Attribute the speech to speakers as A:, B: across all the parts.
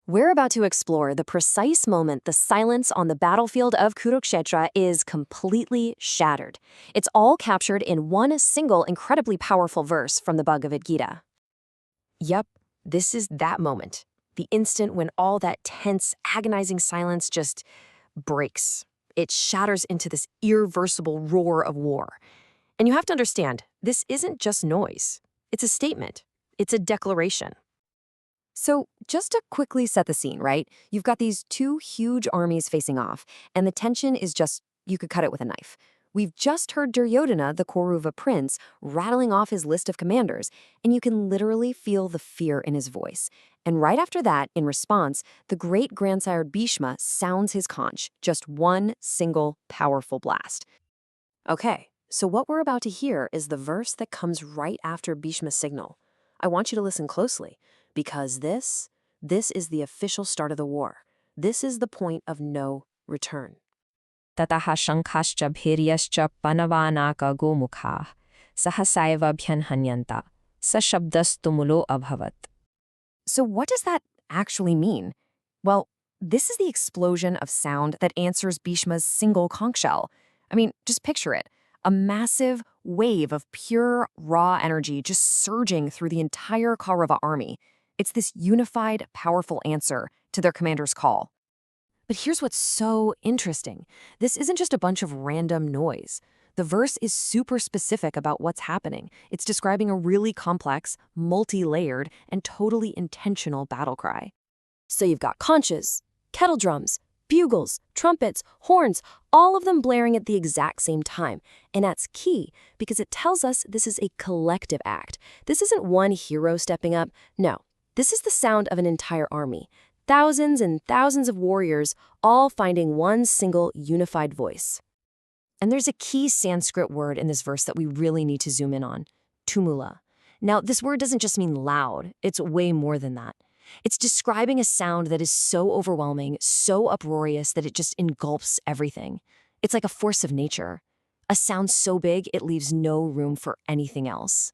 A: We're about to explore the precise moment the silence on the battlefield of Kurukshetra is completely shattered. It's all captured in one single incredibly powerful verse from the Bhagavad Gita. Yep, this is that moment. The instant when all that tense, agonizing silence just breaks. It shatters into this irreversible roar of war. And you have to understand, this isn't just noise. It's a statement. It's a declaration. So just to quickly set the scene, right? You've got these two huge armies facing off, and the tension is just, you could cut it with a knife. We've just heard Duryodhana, the Kauruva prince, rattling off his list of commanders, and you can literally feel the fear in his voice. And right after that, in response, the great-grandsire Bhishma sounds his conch, just one single powerful blast. Okay, so what we're about to hear is the verse that comes right after Bhishma's signal. I want you to listen closely, because this is the official start of the war. This is the point of no return.
B: tataḥ śaṅkhāś bheryaś paṇavānaka-gomukhāḥ sahasāivābhyahanyanta śabdas tumulo ऽभवत.
A: So what does that actually mean? Well, this is the explosion of sound that answers Bhishma's single conch shell. I mean, just picture it. A massive wave of pure, raw energy just surging through the entire Kaurava army. It's this unified, powerful answer to their commander's call. But here's what's so interesting. This isn't just a bunch of random noise. The verse is super specific about what's happening. It's describing a really complex, multi-layered, and totally intentional battle cry. So you've got conches, kettle drums, bugles, trumpets, horns, all of them blaring at the exact same time. And that's key because it tells us this is a collective act. This isn't one hero stepping up. No, this is the sound of an entire army. Thousands and thousands of warriors all finding one single unified voice. And there's a key Sanskrit word in this verse that we really need to zoom in on, tumula. Now, this word doesn't just mean loud. It's way more than that. It's describing a sound that is so overwhelming, so uproarious that it just engulfs everything. It's like a force of nature. A sound so big it leaves no room for anything else.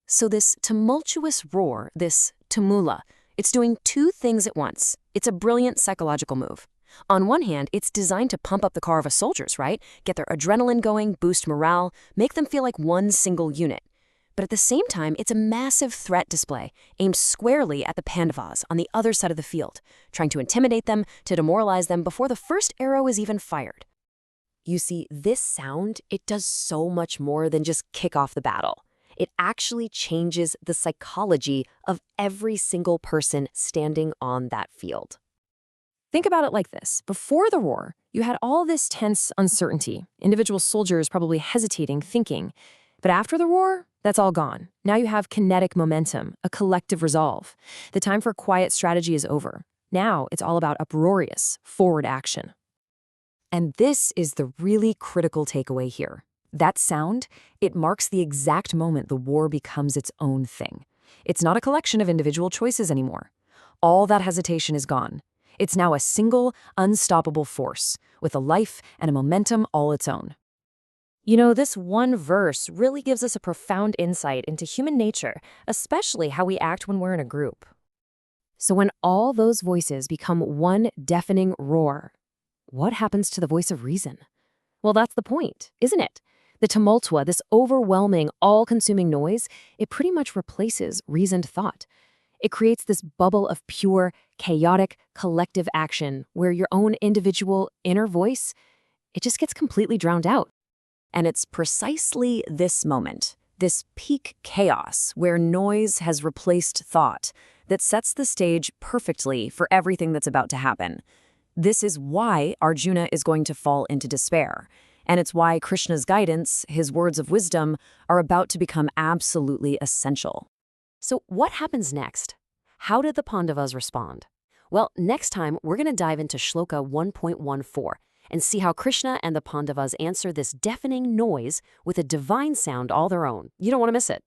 A: So this tumultuous roar, this tumula, it's doing two things at once. It's a brilliant psychological move. On one hand, it's designed to pump up the Kaurava soldiers, right? Get their adrenaline going, boost morale, make them feel like one single unit. But at the same time, it's a massive threat display aimed squarely at the Pandavas on the other side of the field, trying to intimidate them, to demoralize them before the first arrow is even fired. You see, this sound, it does so much more than just kick off the battle. It actually changes the psychology of every single person standing on that field. Think about it like this. Before the war, you had all this tense uncertainty, individual soldiers probably hesitating, thinking. But after the war, that's all gone. Now you have kinetic momentum, a collective resolve. The time for quiet strategy is over. Now it's all about uproarious, forward action. And this is the really critical takeaway here. That sound, it marks the exact moment the war becomes its own thing. It's not a collection of individual choices anymore. All that hesitation is gone. It's now a single, unstoppable force, with a life and a momentum all its own. You know, this one verse really gives us a profound insight into human nature, especially how we act when we're in a group. So when all those voices become one deafening roar, what happens to the voice of reason? Well, that's the point, isn't it? The tumultua, this overwhelming, all-consuming noise, it pretty much replaces reasoned thought. It creates this bubble of pure, chaotic, collective action where your own individual inner voice, it just gets completely drowned out. And it's precisely this moment, this peak chaos where noise has replaced thought, that sets the stage perfectly for everything that's about to happen. This is why Arjuna is going to fall into despair. And it's why Krishna's guidance, his words of wisdom, are about to become absolutely essential. So what happens next? How did the Pandavas respond? Well, next time we're going to dive into Shloka 1.14 and see how Krishna and the Pandavas answer this deafening noise with a divine sound all their own. You don't want to miss it.